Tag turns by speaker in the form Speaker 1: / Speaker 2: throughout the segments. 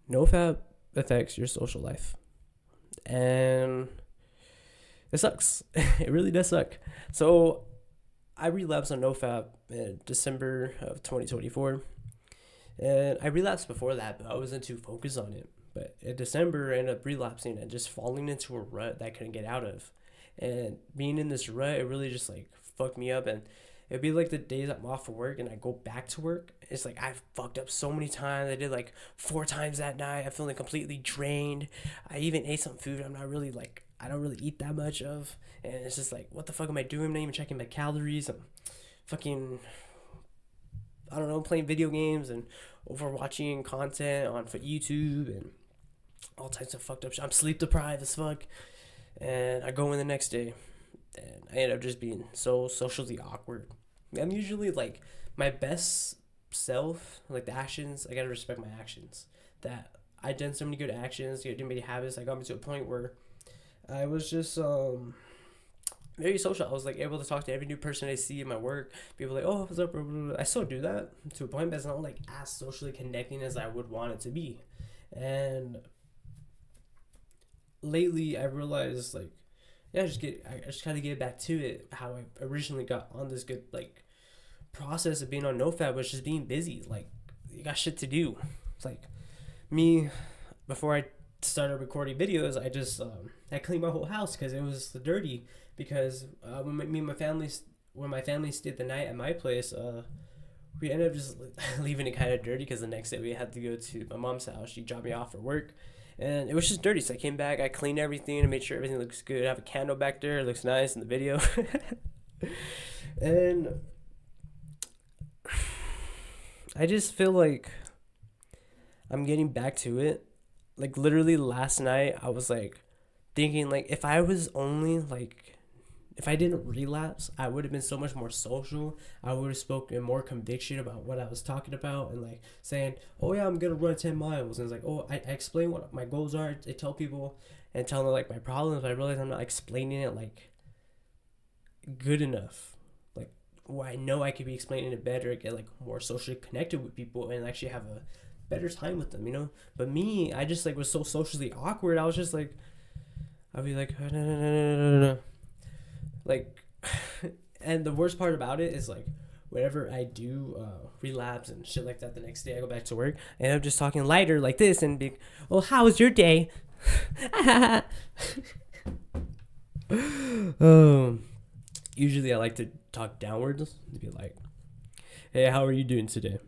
Speaker 1: NoFap affects your social life, and it sucks. It really does suck. So I relapsed on NoFap in December of 2024, and I relapsed before that, but I wasn't too focused on it. But in December, I ended up relapsing and just falling into a rut that I couldn't get out of. And being in this rut, it really just like fucked me up. And it'd be like the days I'm off for work and I go back to work. It's like I've fucked up so many times. I did like 4 times that night. I'm feeling completely drained. I even ate some food I'm not really like, I don't really eat that much of. And it's just like, what the fuck am I doing? I'm not even checking my calories. I'm fucking, I don't know, playing video games and overwatching content on for YouTube and all types of fucked up shit. I'm sleep deprived as fuck. And I go in the next day and I end up just being so socially awkward. I'm usually like my best self, like the actions, I gotta respect my actions. That I done so many good actions, did many habits. I got me to a point where I was just very social. I was like able to talk to every new person I see in my work. People like, oh, what's up? I still do that to a point, but it's not like as socially connecting as I would want it to be. And lately, I realized like, yeah, I just kind of get back to it. How I originally got on this good like process of being on NoFap was just being busy. Like, you got shit to do. It's like me before I started recording videos. I cleaned my whole house because it was dirty. Because me and my family when my family stayed the night at my place, we ended up just leaving it kind of dirty because the next day we had to go to my mom's house. She dropped me off for work, and it was just dirty. So I came back, I cleaned everything and made sure everything looks good. I have a candle back there; it looks nice in the video. And I just feel like I'm getting back to it. Like literally last night, I was like thinking like if I was only like if I didn't relapse, I would have been so much more social. I would have spoken more conviction about what I was talking about and like saying, "Oh yeah, I'm gonna run 10 miles." And it's like, "Oh, I explain what my goals are. I tell people and tell them like my problems." But I realize I'm not explaining it like good enough. Like, well, I know I could be explaining it better, get like more socially connected with people, and actually have a better time with them. But me, I just like was so socially awkward. I was just like, I'd be like, no, no, no, no, no, no, no. Like, and the worst part about it is like, whenever I do relapse and shit like that, the next day I go back to work and I'm just talking lighter like this and be, well, how was your day? um, Usually I like to talk downwards and be like, hey, how are you doing today?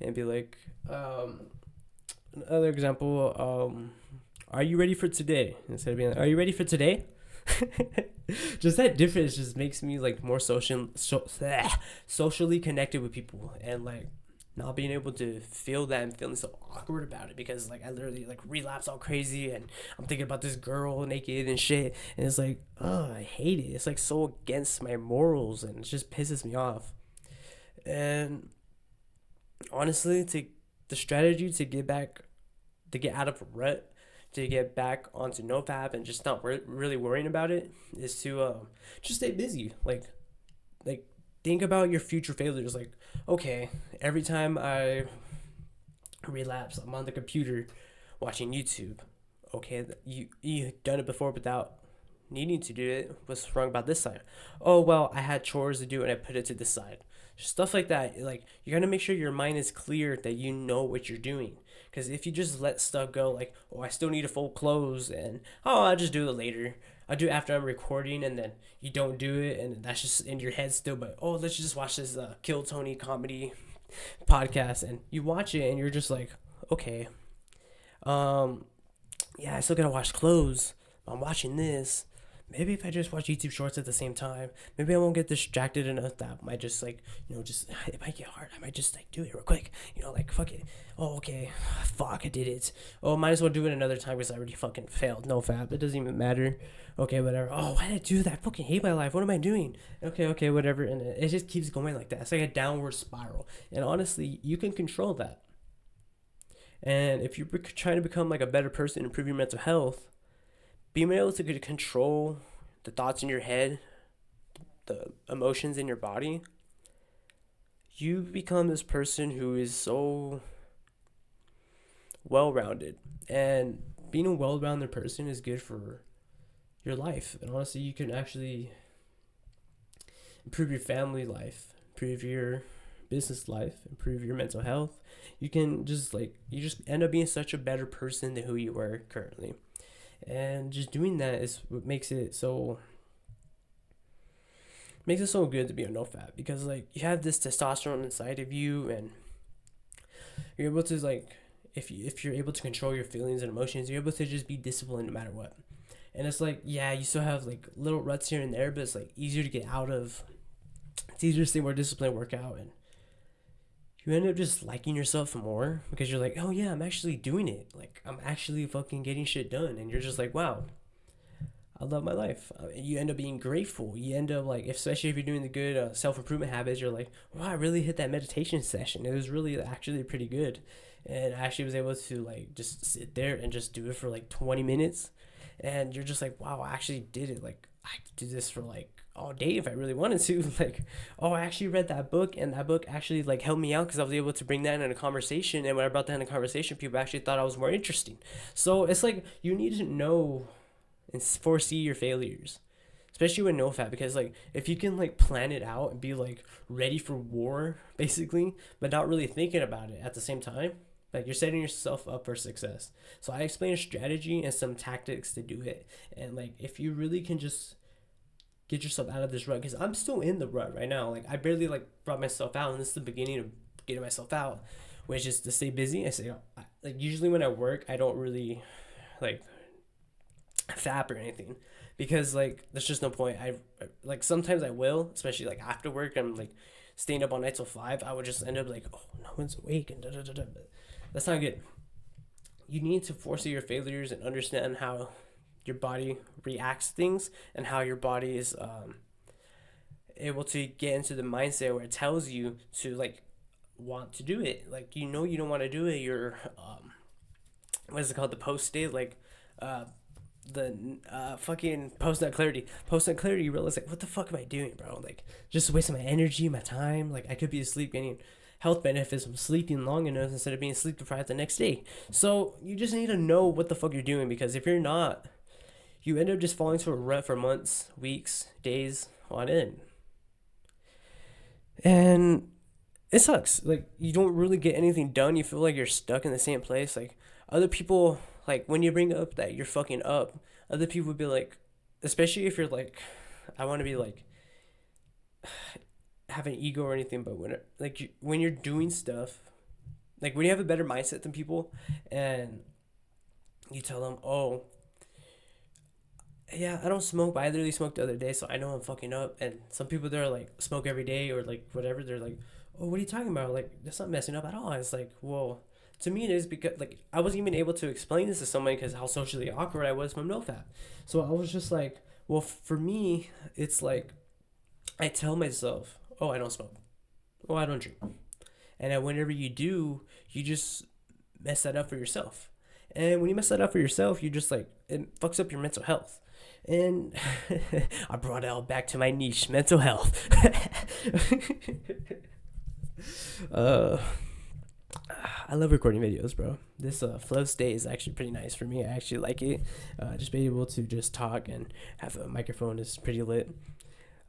Speaker 1: And be like, another example, are you ready for today? Instead of being like, are you ready for today? Just that difference just makes me like more socially connected with people, and like not being able to feel that and feeling so awkward about it because like I literally like relapse all crazy and I'm thinking about this girl naked and shit, and it's like, oh, I hate it. It's like so against my morals and it just pisses me off. And honestly, to the strategy to get out of a rut, to get back onto NoFap and just not really worrying about it is to just stay busy. Like think about your future failures. Like, okay, every time I relapse, I'm on the computer watching YouTube. Okay, you done it before without needing to do it. What's wrong about this side? Oh well, I had chores to do and I put it to the side. Stuff like that. Like you gotta make sure your mind is clear that you know what you're doing. Because if you just let stuff go, like, oh, I still need to fold clothes, and oh, I'll just do it later. I'll do it after I'm recording, and then you don't do it, and that's just in your head still. But oh, let's just watch this Kill Tony comedy podcast, and you watch it, and you're just like, okay, um, yeah, I still gotta wash clothes. I'm watching this. Maybe if I just watch YouTube Shorts at the same time, maybe I won't get distracted enough that I might just like, just it might get hard. I might just like do it real quick. Like fuck it. Oh okay, fuck, I did it. Oh, might as well do it another time because I already fucking failed. No fab. It doesn't even matter. Okay, whatever. Oh, why did I do that? I fucking hate my life. What am I doing? Okay, whatever. And it just keeps going like that. It's like a downward spiral. And honestly, you can control that. And if you're trying to become like a better person, improve your mental health, being able to control the thoughts in your head, the emotions in your body, you become this person who is so well-rounded. And being a well-rounded person is good for your life. And honestly, you can actually improve your family life, improve your business life, improve your mental health. You can just you just end up being such a better person than who you were currently. And just doing that is what makes it so good to be on no fat, because like you have this testosterone inside of you, and you're able to if you're able to control your feelings and emotions, you're able to just be disciplined no matter what. And it's like, yeah, you still have like little ruts here and there, but it's like easier to get out of. It's easier to stay more disciplined, work out, and you end up just liking yourself more because you're like, oh yeah, I'm actually doing it. Like I'm actually fucking getting shit done, and you're just like, wow, I love my life. You end up being grateful. You end up like, especially if you're doing the good self improvement habits, you're like, wow, I really hit that meditation session. It was really actually pretty good, and I actually was able to like just sit there and just do it for like 20 minutes, and you're just like, wow, I actually did it. Like I could do this for like all day if I really wanted to. Like, oh, I actually read that book, and that book actually like helped me out because I was able to bring that in a conversation, and when I brought that in a conversation, people actually thought I was more interesting. So it's like you need to know and foresee your failures, especially with no fat, because like if you can like plan it out and be like ready for war basically, but not really thinking about it at the same time, like you're setting yourself up for success. So I explain a strategy and some tactics to do it, and like if you really can just get yourself out of this rut, because I'm still in the rut right now. Like I barely like brought myself out, and this is the beginning of getting myself out, which is to stay busy. I say like usually when I work, I don't really like fap or anything, because like there's just no point. I like sometimes I will, especially like after work, I'm like staying up all night till 5. I would just end up like, oh, no one's awake, and da da da da. But that's not good. You need to foresee your failures and understand how your body reacts to things, and how your body is able to get into the mindset where it tells you to like want to do it. Like you don't want to do it. You're what is it called? The post state, like uh the fucking post nut clarity. You realize like, what the fuck am I doing, bro? Like just wasting my energy, my time. Like I could be asleep, getting health benefits from sleeping long enough instead of being sleep deprived the next day. So you just need to know what the fuck you're doing, because if you're not, you end up just falling to a rut for months, weeks, days on end. And it sucks. Like you don't really get anything done. You feel like you're stuck in the same place. Like other people, like when you bring up that you're fucking up, other people would be like, especially if you're like, I want to be like have an ego or anything, but when you're doing stuff, like when you have a better mindset than people, and you tell them, oh yeah, I don't smoke, but I literally smoked the other day, so I know I'm fucking up. And some people that are like smoke every day or like whatever, they're like, oh, what are you talking about? Like that's not messing up at all. It's like, well, to me it is, because like I wasn't even able to explain this to somebody because how socially awkward I was from NoFap. So I was just like, well, for me, it's like I tell myself, oh, I don't smoke, oh, I don't drink, and then whenever you do, you just mess that up for yourself. And when you mess that up for yourself, you just like it fucks up your mental health. And I brought it all back to my niche, mental health. uh, I love recording videos, bro. This flow state is actually pretty nice for me. I actually like it. Just being able to just talk and have a microphone is pretty lit.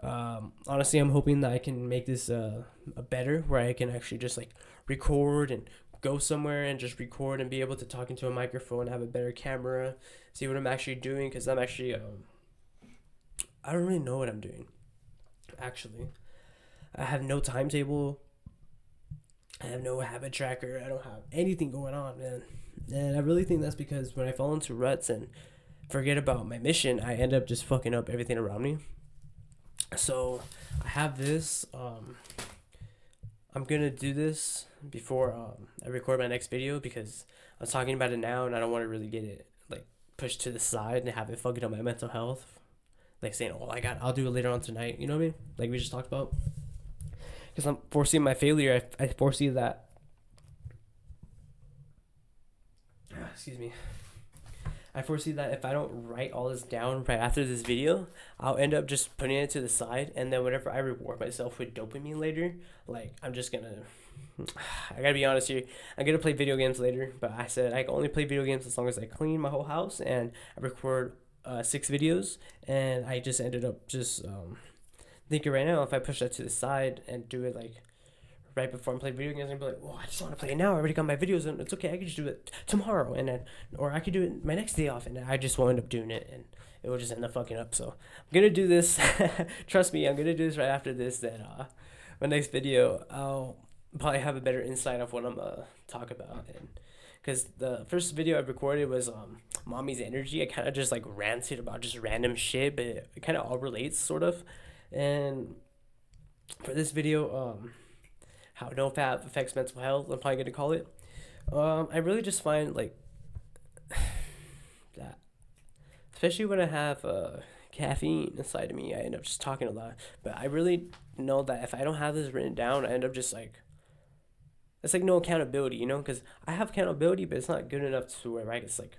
Speaker 1: Honestly, I'm hoping that I can make this a better, where I can actually just like record and go somewhere and just record and be able to talk into a microphone, have a better camera, see what I'm actually doing, because I'm actually I don't really know what I'm doing. Actually, I have no timetable. I have no habit tracker. I don't have anything going on, man. And I really think that's because when I fall into ruts and forget about my mission, I end up just fucking up everything around me. So I have this. I'm gonna do this before I record my next video, because I'm talking about it now and I don't want to really get it like pushed to the side and have it fucking up my mental health. Like saying, oh, I'll do it later on tonight. You know what I mean? Like we just talked about. Because I'm foreseeing my failure. I foresee that. Excuse me. I foresee that if I don't write all this down right after this video, I'll end up just putting it to the side, and then whenever I reward myself with dopamine later, like I'm just gonna. I gotta be honest here. I'm gonna play video games later, but I said I can only play video games as long as I clean my whole house and I record 6 videos, and I just ended up just thinking right now if I push that to the side and do it like right before I'm playing video games, I'm be like, oh, I just want to play it now. I already got my videos, and it's okay. I can just do it tomorrow, and then, or I could do it my next day off, and I just won't end up doing it, and it will just end up fucking up. So I'm gonna do this. Trust me, I'm gonna do this right after this. Then my next video, I'll probably have a better insight of what I'm gonna talk about, and because the first video I recorded was mommy's energy. I kind of just like ranted about just random shit, but it kind of all relates sort of, and for this video, how NoFap affects mental health, I'm probably gonna call it. I really just find like that, especially when I have caffeine inside of me, I end up just talking a lot. But I really know that if I don't have this written down, I end up just like it's like no accountability, you know? Because I have accountability, but it's not good enough to where it's like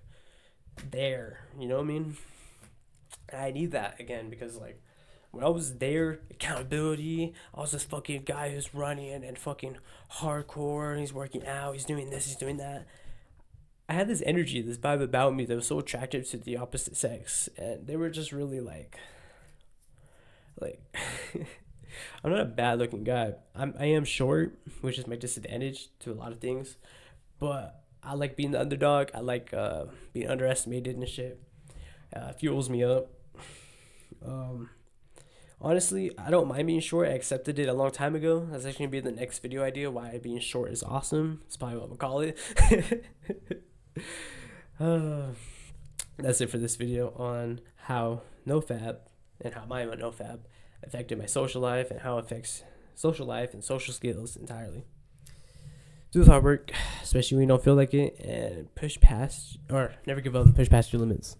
Speaker 1: there, you know what I mean? And I need that again because like when I was there, accountability, I was this fucking guy who's running and fucking hardcore, and he's working out, he's doing this, he's doing that. I had this energy, this vibe about me that was so attractive to the opposite sex, and they were just really like, I'm not a bad looking guy. I am short, which is my disadvantage to a lot of things, but I like being the underdog. I like being underestimated and shit. Fuels me up. Honestly, I don't mind being short. I accepted it a long time ago. That's actually gonna be the next video idea. Why being short is awesome. That's probably what I'm gonna call it. That's it for this video on how NoFap and how my NoFap affected my social life and how it affects social life and social skills entirely. Do the hard work, especially when you don't feel like it, and push past or never give up and push past your limits.